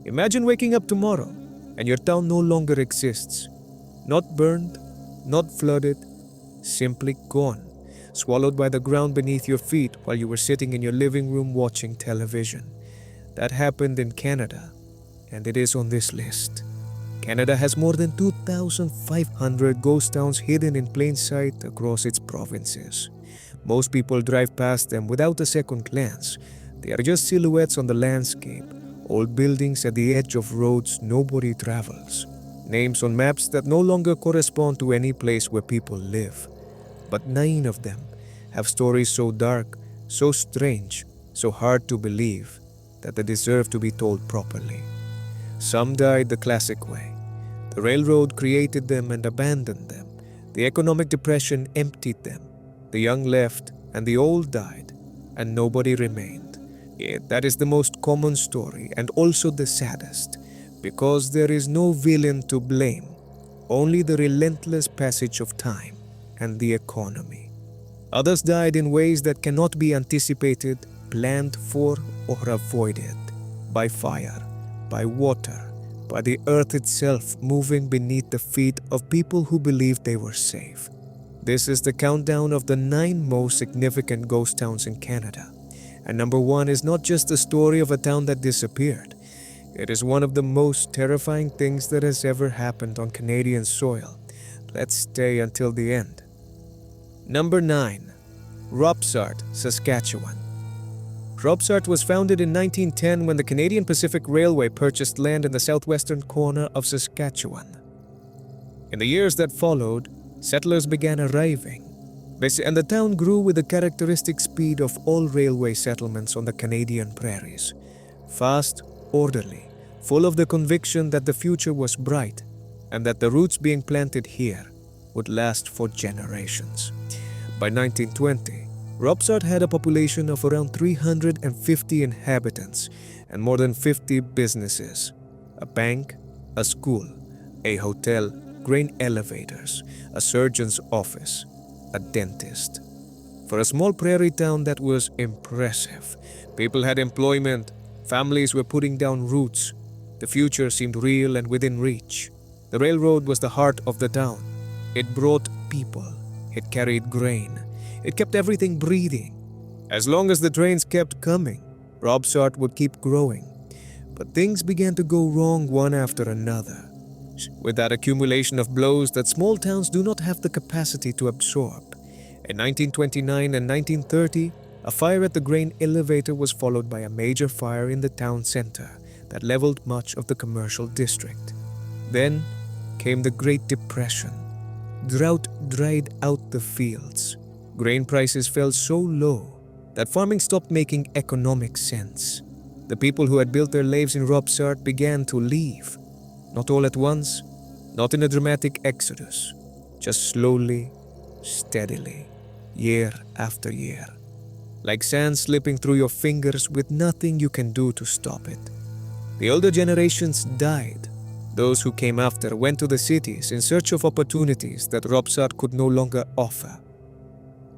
Imagine waking up tomorrow and your town no longer exists. Not burned, not flooded, simply gone, swallowed by the ground beneath your feet while you were sitting in your living room watching television. That happened in Canada, and it is on this list. Canada has more than 2,500 ghost towns hidden in plain sight across its provinces. Most people drive past them without a second glance. They are just silhouettes on the landscape, old buildings at the edge of roads nobody travels, names on maps that no longer correspond to any place where people live. But 9 of them have stories so dark, so strange, so hard to believe that they deserve to be told properly. Some died the classic way. The railroad created them and abandoned them. The economic depression emptied them. The young left and the old died, and nobody remained. Yet that is the most common story and also the saddest, because there is no villain to blame, only the relentless passage of time and the economy. Others died in ways that cannot be anticipated, planned for, or avoided. By fire, by water, by the earth itself moving beneath the feet of people who believed they were safe. This is the countdown of the 9 most significant ghost towns in Canada. And number 1 is not just the story of a town that disappeared. It is one of the most terrifying things that has ever happened on Canadian soil. Let's stay until the end. Number 9. Robsart, Saskatchewan. Robsart was founded in 1910 when the Canadian Pacific Railway purchased land in the southwestern corner of Saskatchewan. In the years that followed, settlers began arriving, and the town grew with the characteristic speed of all railway settlements on the Canadian prairies. Fast, orderly, full of the conviction that the future was bright and that the roots being planted here would last for generations. By 1920, Robsart had a population of around 350 inhabitants and more than 50 businesses, a bank, a school, a hotel, grain elevators, a surgeon's office, a dentist. For a small prairie town, that was impressive. People had employment, families were putting down roots, the future seemed real and within reach. The railroad was the heart of the town. It brought people, it carried grain, it kept everything breathing. As long as the trains kept coming, Robsart would keep growing. But things began to go wrong one after another. With that accumulation of blows that small towns do not have the capacity to absorb. In 1929 and 1930, a fire at the grain elevator was followed by a major fire in the town center that leveled much of the commercial district. Then came the Great Depression. Drought dried out the fields. Grain prices fell so low that farming stopped making economic sense. The people who had built their lives in Robsart began to leave. Not all at once, not in a dramatic exodus, just slowly, steadily, year after year. Like sand slipping through your fingers with nothing you can do to stop it. The older generations died. Those who came after went to the cities in search of opportunities that Robsart could no longer offer.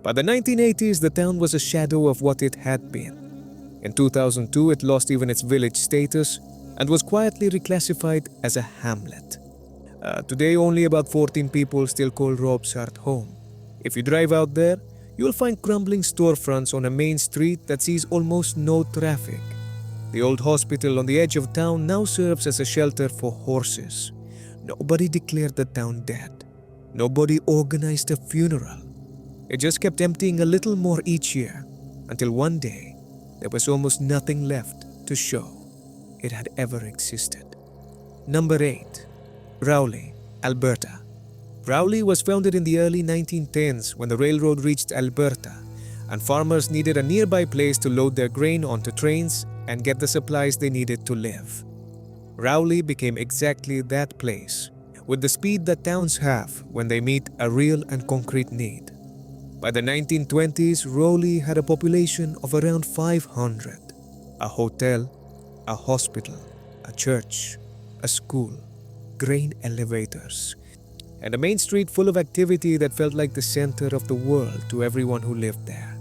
By the 1980s, the town was a shadow of what it had been. In 2002, it lost even its village status and was quietly reclassified as a hamlet. Today, only about 14 people still call Robsart home. If you drive out there, you'll find crumbling storefronts on a main street that sees almost no traffic. The old hospital on the edge of town now serves as a shelter for horses. Nobody declared the town dead. Nobody organized a funeral. It just kept emptying a little more each year, until one day, there was almost nothing left to show it had ever existed. Number 8. Rowley, Alberta. Rowley was founded in the early 1910s when the railroad reached Alberta, and farmers needed a nearby place to load their grain onto trains and get the supplies they needed to live. Rowley became exactly that place, with the speed that towns have when they meet a real and concrete need. By the 1920s, Rowley had a population of around 500. A hotel, a hospital, a church, a school, grain elevators, and a main street full of activity that felt like the center of the world to everyone who lived there.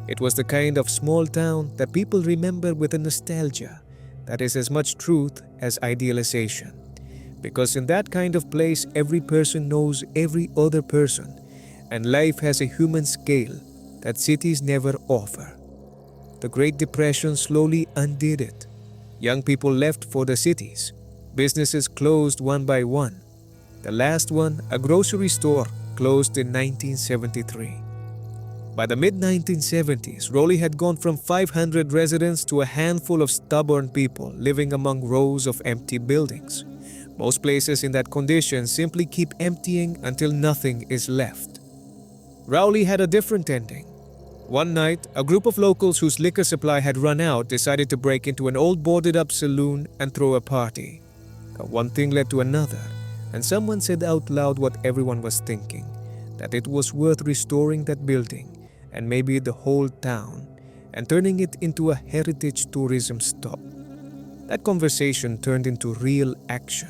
It was the kind of small town that people remember with a nostalgia that is as much truth as idealization. Because in that kind of place, every person knows every other person, and life has a human scale that cities never offer. The Great Depression slowly undid it. Young people left for the cities. Businesses closed one by one. The last one, a grocery store, closed in 1973. By the mid-1970s, Raleigh had gone from 500 residents to a handful of stubborn people living among rows of empty buildings. Most places in that condition simply keep emptying until nothing is left. Raleigh had a different ending. One night, a group of locals whose liquor supply had run out decided to break into an old boarded-up saloon and throw a party. But one thing led to another, and someone said out loud what everyone was thinking, that it was worth restoring that building and maybe the whole town and turning it into a heritage tourism stop. That conversation turned into real action.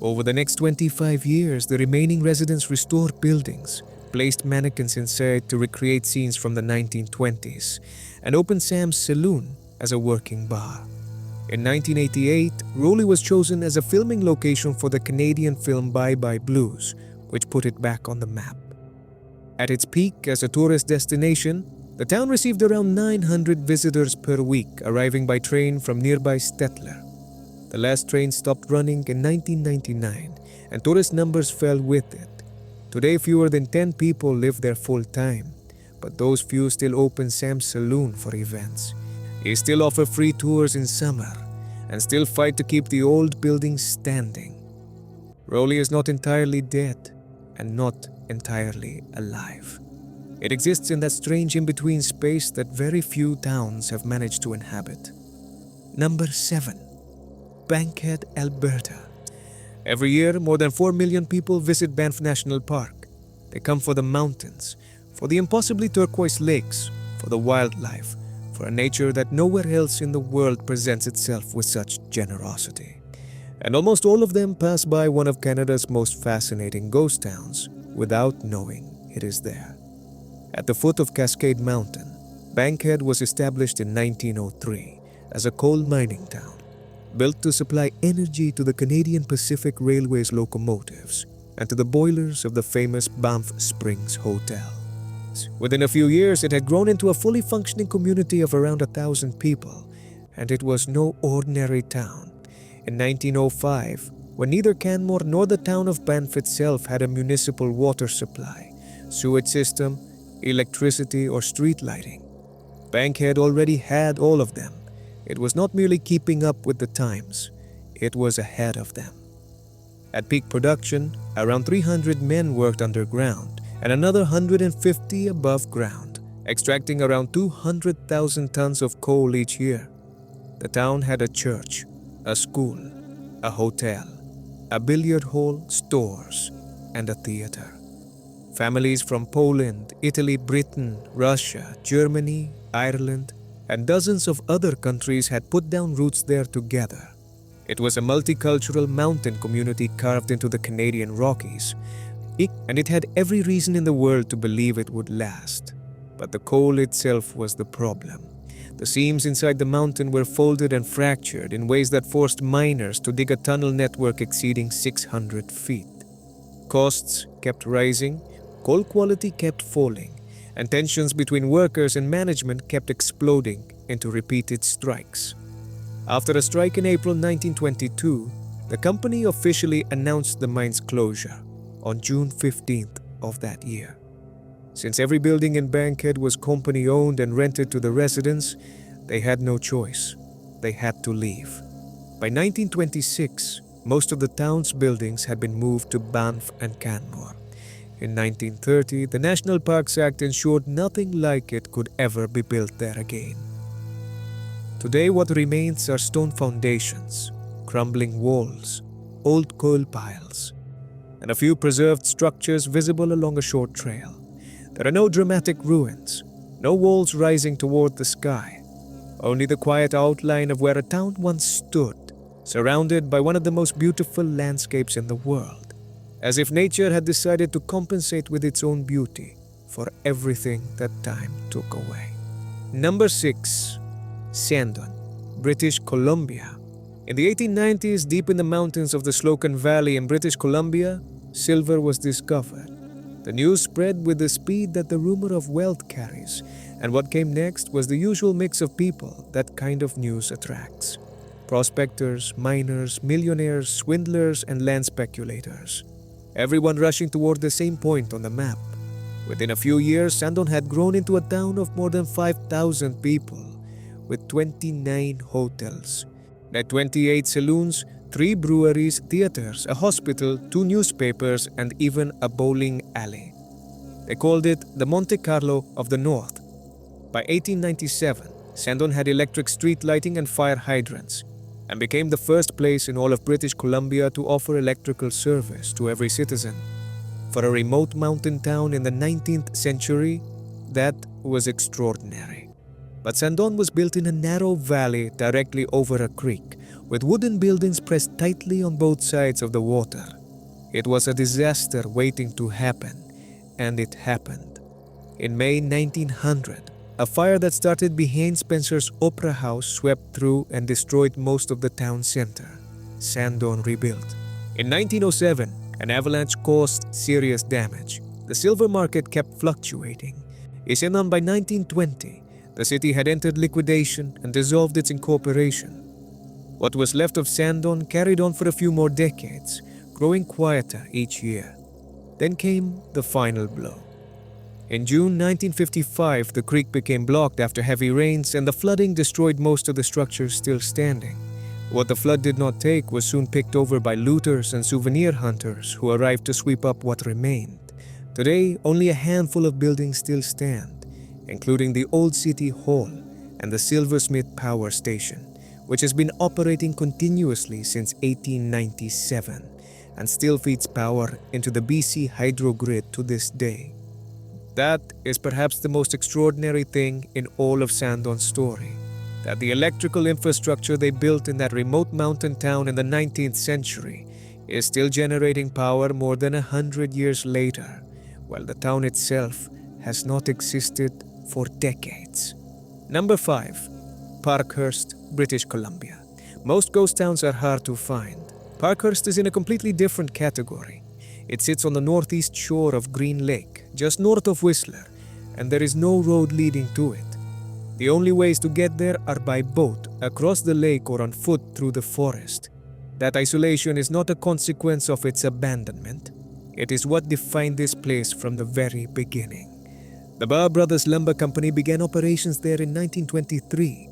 Over the next 25 years, the remaining residents restored buildings, placed mannequins inside to recreate scenes from the 1920s, and opened Sam's Saloon as a working bar. In 1988, Raleigh was chosen as a filming location for the Canadian film Bye Bye Blues, which put it back on the map. At its peak as a tourist destination, the town received around 900 visitors per week, arriving by train from nearby Stettler. The last train stopped running in 1999, and tourist numbers fell with it. Today, fewer than 10 people live there full-time, but those few still open Sam's Saloon for events. They still offer free tours in summer, and still fight to keep the old buildings standing. Raleigh is not entirely dead, and not entirely alive. It exists in that strange in-between space that very few towns have managed to inhabit. Number 7. Bankhead, Alberta. Every year, more than 4 million people visit Banff National Park. They come for the mountains, for the impossibly turquoise lakes, for the wildlife, for a nature that nowhere else in the world presents itself with such generosity. And almost all of them pass by one of Canada's most fascinating ghost towns without knowing it is there. At the foot of Cascade Mountain, Bankhead was established in 1903 as a coal mining town, built to supply energy to the Canadian Pacific Railway's locomotives and to the boilers of the famous Banff Springs Hotel. Within a few years, it had grown into a fully functioning community of around 1,000 people, and it was no ordinary town. In 1905, when neither Canmore nor the town of Banff itself had a municipal water supply, sewage system, electricity, or street lighting, Bankhead already had all of them. It was not merely keeping up with the times, it was ahead of them. At peak production, around 300 men worked underground and another 150 above ground, extracting around 200,000 tons of coal each year. The town had a church, a school, a hotel, a billiard hall, stores, and a theater. Families from Poland, Italy, Britain, Russia, Germany, Ireland, and dozens of other countries had put down roots there together. It was a multicultural mountain community carved into the Canadian Rockies, and it had every reason in the world to believe it would last. But the coal itself was the problem. The seams inside the mountain were folded and fractured in ways that forced miners to dig a tunnel network exceeding 600 feet. Costs kept rising, coal quality kept falling, and tensions between workers and management kept exploding into repeated strikes. After a strike in April 1922, the company officially announced the mine's closure on June 15th of that year. Since every building in Bankhead was company-owned and rented to the residents, they had no choice. They had to leave. By 1926, most of the town's buildings had been moved to Banff and Canmore. In 1930, the National Parks Act ensured nothing like it could ever be built there again. Today, what remains are stone foundations, crumbling walls, old coal piles, and a few preserved structures visible along a short trail. There are no dramatic ruins, no walls rising toward the sky, only the quiet outline of where a town once stood, surrounded by one of the most beautiful landscapes in the world, as if nature had decided to compensate with its own beauty for everything that time took away. Number 6. Shoudn, British Columbia. In the 1890s, deep in the mountains of the Slocan Valley in British Columbia, silver was discovered. The news spread with the speed that the rumor of wealth carries, and what came next was the usual mix of people that kind of news attracts. Prospectors, miners, millionaires, swindlers, and land speculators. Everyone rushing toward the same point on the map. Within a few years, Shoudn had grown into a town of more than 5,000 people, with 29 hotels, 28 saloons, 3 breweries, theaters, a hospital, 2 newspapers, and even a bowling alley. They called it the Monte Carlo of the North. By 1897, Shoudn had electric street lighting and fire hydrants, and became the first place in all of British Columbia to offer electrical service to every citizen. For a remote mountain town in the 19th century, that was extraordinary. But Shoudn was built in a narrow valley directly over a creek, with wooden buildings pressed tightly on both sides of the water. It was a disaster waiting to happen, and it happened. In May 1900, a fire that started behind Spencer's Opera House swept through and destroyed most of the town center. Shoudn rebuilt. In 1907, an avalanche caused serious damage. The silver market kept fluctuating. By 1920, the city had entered liquidation and dissolved its incorporation. What was left of Shoudn carried on for a few more decades, growing quieter each year. Then came the final blow. In June 1955, the creek became blocked after heavy rains, and the flooding destroyed most of the structures still standing. What the flood did not take was soon picked over by looters and souvenir hunters who arrived to sweep up what remained. Today, only a handful of buildings still stand, including the Old City Hall and the Silversmith Power Station, which has been operating continuously since 1897 and still feeds power into the BC hydro grid to this day. That is perhaps the most extraordinary thing in all of Shoudn's story, that the electrical infrastructure they built in that remote mountain town in the 19th century is still generating power more than 100 years later, while the town itself has not existed for decades. Number 5. Parkhurst, British Columbia. Most ghost towns are hard to find. Parkhurst is in a completely different category. It sits on the northeast shore of Green Lake, just north of Whistler, and there is no road leading to it. The only ways to get there are by boat, across the lake, or on foot through the forest. That isolation is not a consequence of its abandonment. It is what defined this place from the very beginning. The Barr Brothers Lumber Company began operations there in 1923,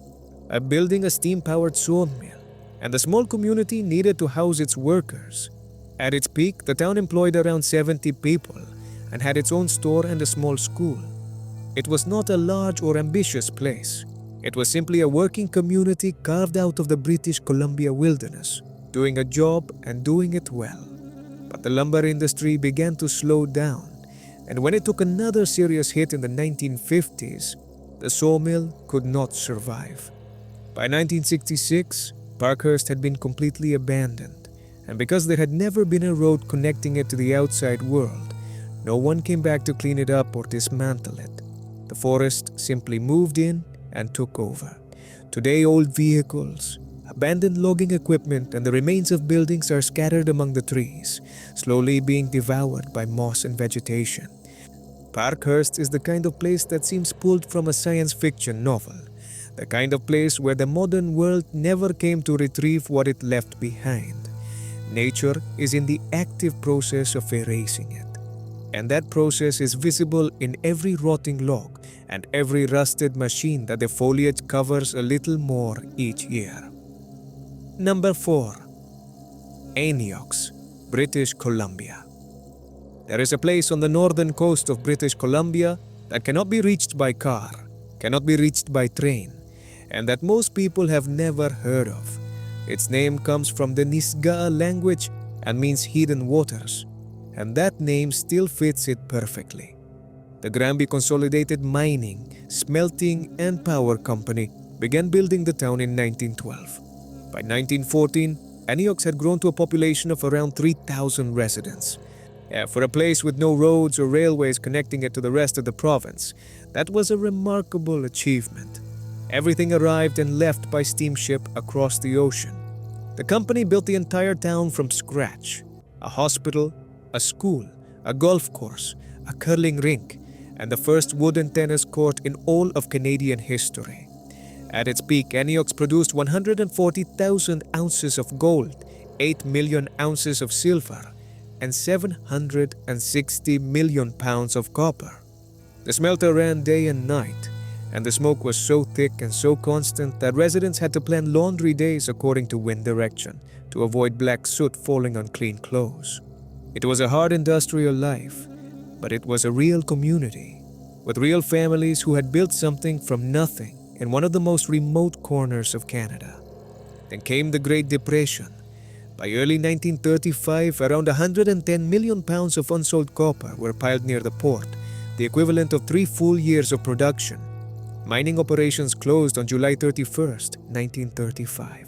building a steam-powered sawmill, and the small community needed to house its workers. At its peak, the town employed around 70 people and had its own store and a small school. It was not a large or ambitious place. It was simply a working community carved out of the British Columbia wilderness, doing a job and doing it well. But the lumber industry began to slow down, and when it took another serious hit in the 1950s, the sawmill could not survive. By 1966, Parkhurst had been completely abandoned, and because there had never been a road connecting it to the outside world, no one came back to clean it up or dismantle it. The forest simply moved in and took over. Today, old vehicles, abandoned logging equipment, and the remains of buildings are scattered among the trees, slowly being devoured by moss and vegetation. Parkhurst is the kind of place that seems pulled from a science fiction novel, the kind of place where the modern world never came to retrieve what it left behind. Nature is in the active process of erasing it, and that process is visible in every rotting log and every rusted machine that the foliage covers a little more each year. Number 4. Aniox, British Columbia. There is a place on the northern coast of British Columbia that cannot be reached by car, cannot be reached by train, and that most people have never heard of. Its name comes from the Nisga'a language and means hidden waters, and that name still fits it perfectly. The Granby Consolidated Mining, Smelting, and Power Company began building the town in 1912. By 1914, Aniox had grown to a population of around 3,000 residents. For a place with no roads or railways connecting it to the rest of the province, that was a remarkable achievement. Everything arrived and left by steamship across the ocean. The company built the entire town from scratch. A hospital, a school, a golf course, a curling rink, and the first wooden tennis court in all of Canadian history. At its peak, Antioch produced 140,000 ounces of gold, 8 million ounces of silver, and 760 million pounds of copper. The smelter ran day and night, and the smoke was so thick and so constant that residents had to plan laundry days according to wind direction to avoid black soot falling on clean clothes. It was a hard industrial life, but it was a real community, with real families who had built something from nothing in one of the most remote corners of Canada. Then came the Great Depression. By early 1935, around 110 million pounds of unsold copper were piled near the port, the equivalent of 3 full years of production. Mining operations closed on July 31st, 1935.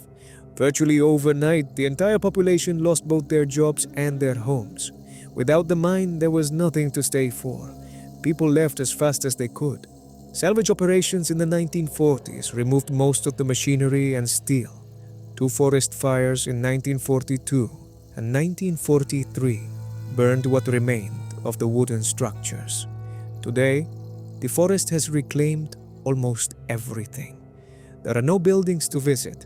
Virtually overnight, the entire population lost both their jobs and their homes. Without the mine, there was nothing to stay for. People left as fast as they could. Salvage operations in the 1940s removed most of the machinery and steel. 2 forest fires in 1942 and 1943 burned what remained of the wooden structures. Today, the forest has reclaimed almost everything. There are no buildings to visit,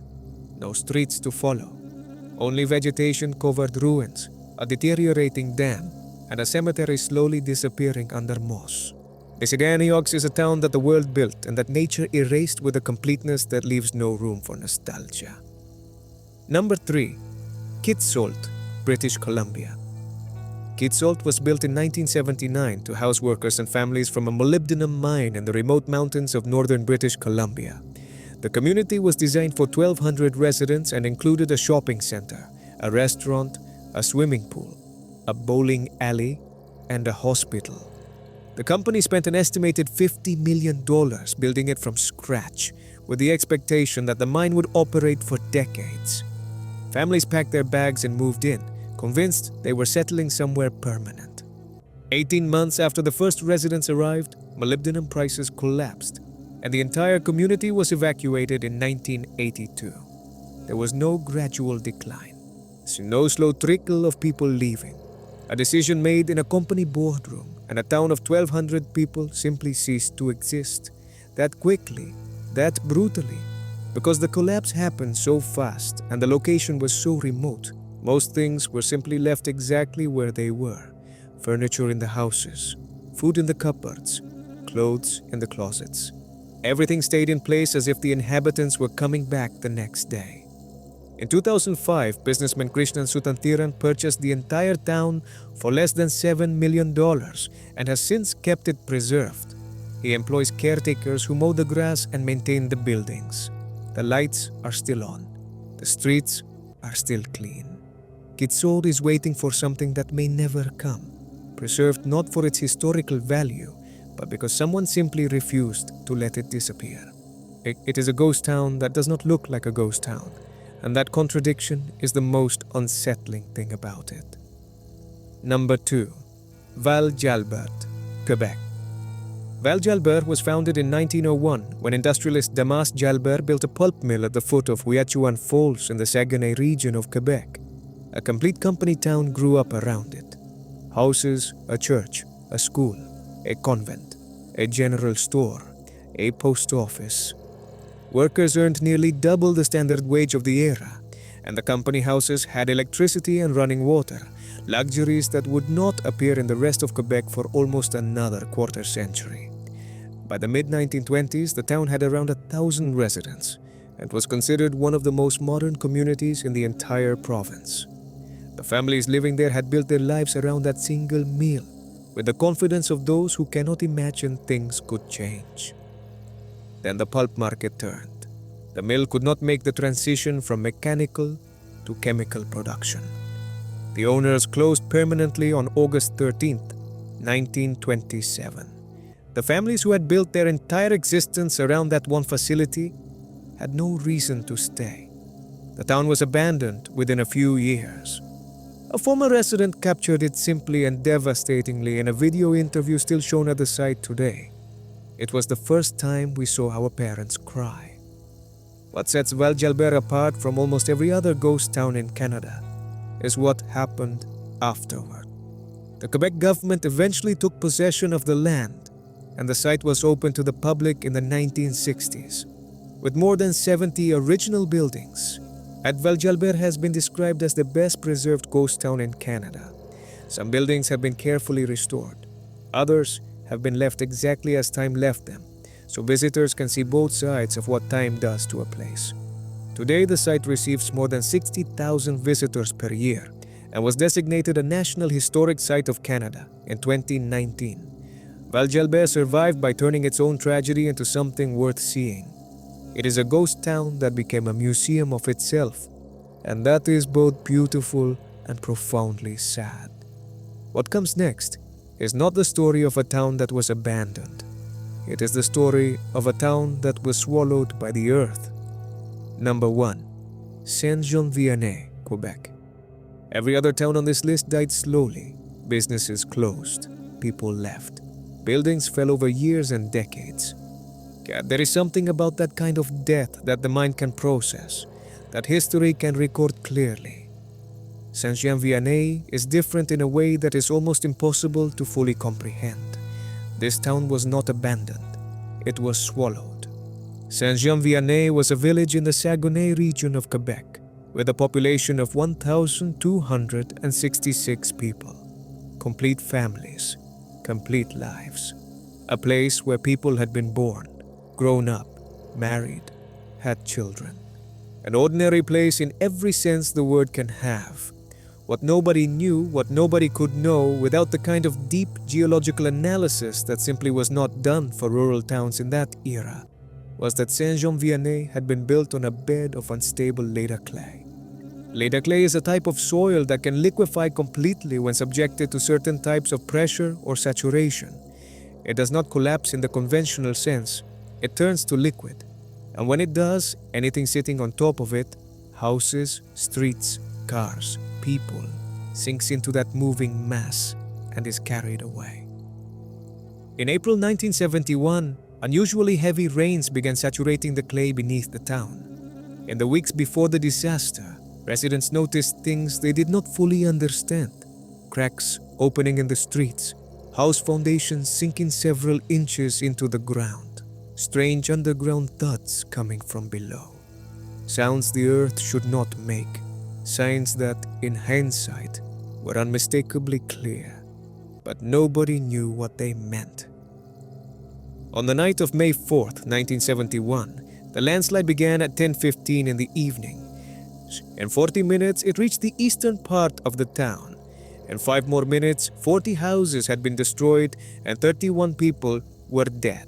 no streets to follow, only vegetation-covered ruins, a deteriorating dam, and a cemetery slowly disappearing under moss. The city Antioch is a town that the world built and that nature erased with a completeness that leaves no room for nostalgia. Number 3. Kitsault, British Columbia. Kitsault was built in 1979 to house workers and families from a molybdenum mine in the remote mountains of northern British Columbia. The community was designed for 1,200 residents and included a shopping center, a restaurant, a swimming pool, a bowling alley, and a hospital. The company spent an estimated $50 million building it from scratch, with the expectation that the mine would operate for decades. Families packed their bags and moved in, convinced they were settling somewhere permanent. 18 months after the first residents arrived, molybdenum prices collapsed, and the entire community was evacuated in 1982. There was no gradual decline, no slow trickle of people leaving. A decision made in a company boardroom, and a town of 1,200 people simply ceased to exist. That quickly, that brutally. Because the collapse happened so fast and the location was so remote, most things were simply left exactly where they were. Furniture in the houses, food in the cupboards, clothes in the closets. Everything stayed in place as if the inhabitants were coming back the next day. In 2005, businessman Krishnan Sutantiran purchased the entire town for less than $7 million and has since kept it preserved. He employs caretakers who mow the grass and maintain the buildings. The lights are still on. The streets are still clean. Kitsault is waiting for something that may never come, preserved not for its historical value, but because someone simply refused to let it disappear. It is a ghost town that does not look like a ghost town, and that contradiction is the most unsettling thing about it. Number 2. Val-Jalbert, Quebec. Val-Jalbert was founded in 1901 when industrialist Damas Jalbert built a pulp mill at the foot of Ouiachiouane Falls in the Saguenay region of Quebec. A complete company town grew up around it. Houses, a church, a school, a convent, a general store, a post office. Workers earned nearly double the standard wage of the era, and the company houses had electricity and running water, luxuries that would not appear in the rest of Quebec for almost another quarter century. By the mid-1920s, the town had around 1,000 residents and was considered one of the most modern communities in the entire province. The families living there had built their lives around that single meal, with the confidence of those who cannot imagine things could change. Then the pulp market turned. The mill could not make the transition from mechanical to chemical production. The owners closed permanently on August 13, 1927. The families who had built their entire existence around that one facility had no reason to stay. The town was abandoned within a few years. A former resident captured it simply and devastatingly in a video interview still shown at the site today. It was the first time we saw our parents cry. What sets Val-Jalbert apart from almost every other ghost town in Canada is what happened afterward. The Quebec government eventually took possession of the land, and the site was opened to the public in the 1960s. With more than 70 original buildings, Val-Jalbert has been described as the best preserved ghost town in Canada. Some buildings have been carefully restored. Others have been left exactly as time left them, so visitors can see both sides of what time does to a place. Today, the site receives more than 60,000 visitors per year and was designated a National Historic Site of Canada in 2019. Val-Jalbert survived by turning its own tragedy into something worth seeing. It is a ghost town that became a museum of itself, and that is both beautiful and profoundly sad. What comes next is not the story of a town that was abandoned. It is the story of a town that was swallowed by the earth. Number 1. Saint-Jean-Vianney, Quebec. Every other town on this list died slowly. Businesses closed. People left. Buildings fell over years and decades. There is something about that kind of death that the mind can process, that history can record clearly. Saint-Jean-Vianney is different in a way that is almost impossible to fully comprehend. This town was not abandoned. It was swallowed. Saint-Jean-Vianney was a village in the Saguenay region of Quebec, with a population of 1,266 people. Complete families, complete lives. A place where people had been born, grown up, married, had children. An ordinary place in every sense the word can have. What nobody knew, what nobody could know without the kind of deep geological analysis that simply was not done for rural towns in that era, was that Saint-Jean-Vianney had been built on a bed of unstable Leda clay. Leda clay is a type of soil that can liquefy completely when subjected to certain types of pressure or saturation. It does not collapse in the conventional sense. It turns to liquid. And when it does, anything sitting on top of it, houses, streets, cars, people, sinks into that moving mass and is carried away. In April 1971, unusually heavy rains began saturating the clay beneath the town. In the weeks before the disaster, residents noticed things they did not fully understand. Cracks opening in the streets, house foundations sinking several inches into the ground, strange underground thuds coming from below. Sounds the earth should not make. Signs that, in hindsight, were unmistakably clear, but nobody knew what they meant. On the night of May 4th, 1971, the landslide began at 10:15 in the evening. In 40 minutes, it reached the eastern part of the town. In 5 more minutes, 40 houses had been destroyed and 31 people were dead.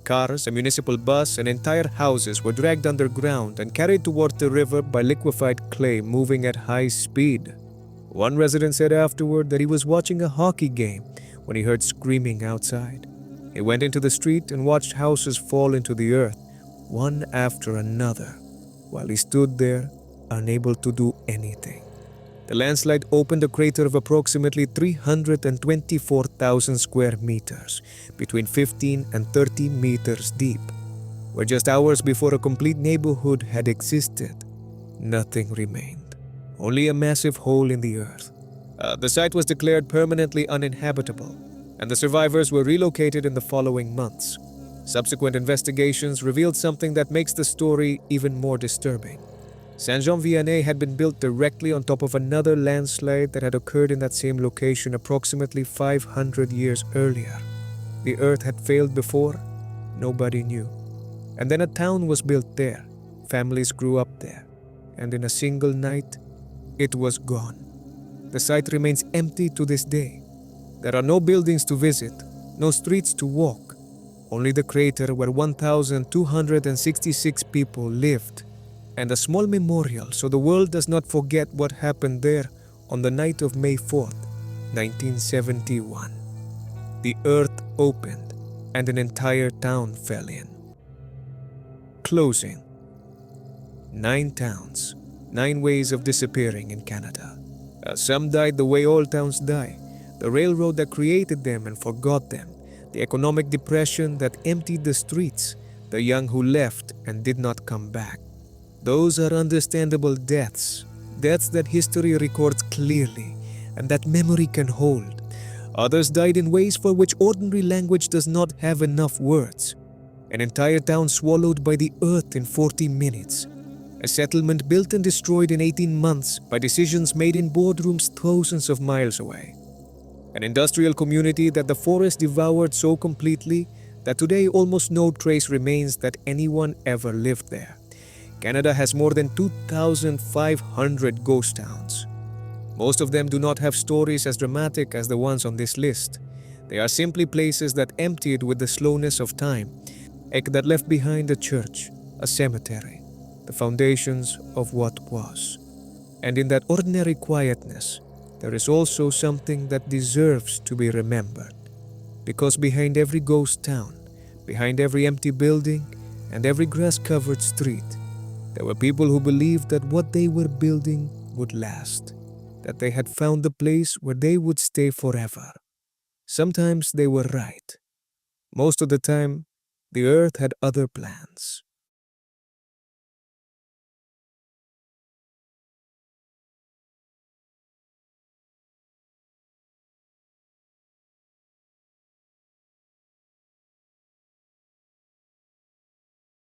Cars, a municipal bus, and entire houses were dragged underground and carried toward the river by liquefied clay moving at high speed. One resident said afterward that he was watching a hockey game when he heard screaming outside. He went into the street and watched houses fall into the earth, one after another, while he stood there, unable to do anything. The landslide opened a crater of approximately 324,000 square meters, between 15 and 30 meters deep. Where just hours before a complete neighborhood had existed, nothing remained. Only a massive hole in the earth. The site was declared permanently uninhabitable, and the survivors were relocated in the following months. Subsequent investigations revealed something that makes the story even more disturbing. Saint-Jean-Vianney had been built directly on top of another landslide that had occurred in that same location approximately 500 years earlier. The earth had failed before, nobody knew. And then a town was built there, families grew up there, and in a single night, it was gone. The site remains empty to this day. There are no buildings to visit, no streets to walk, only the crater where 1,266 people lived, and a small memorial so the world does not forget what happened there on the night of May 4th, 1971. The earth opened and an entire town fell in. Closing. 9 towns, 9 ways of disappearing in Canada. Some died the way all towns die, the railroad that created them and forgot them, the economic depression that emptied the streets, the young who left and did not come back. Those are understandable deaths, deaths that history records clearly and that memory can hold. Others died in ways for which ordinary language does not have enough words. An entire town swallowed by the earth in 40 minutes. A settlement built and destroyed in 18 months by decisions made in boardrooms thousands of miles away. An industrial community that the forest devoured so completely that today almost no trace remains that anyone ever lived there. Canada has more than 2,500 ghost towns. Most of them do not have stories as dramatic as the ones on this list. They are simply places that emptied with the slowness of time, that left behind a church, a cemetery, the foundations of what was. And in that ordinary quietness, there is also something that deserves to be remembered. Because behind every ghost town, behind every empty building, and every grass-covered street, there were people who believed that what they were building would last, that they had found the place where they would stay forever. Sometimes they were right. Most of the time, the earth had other plans.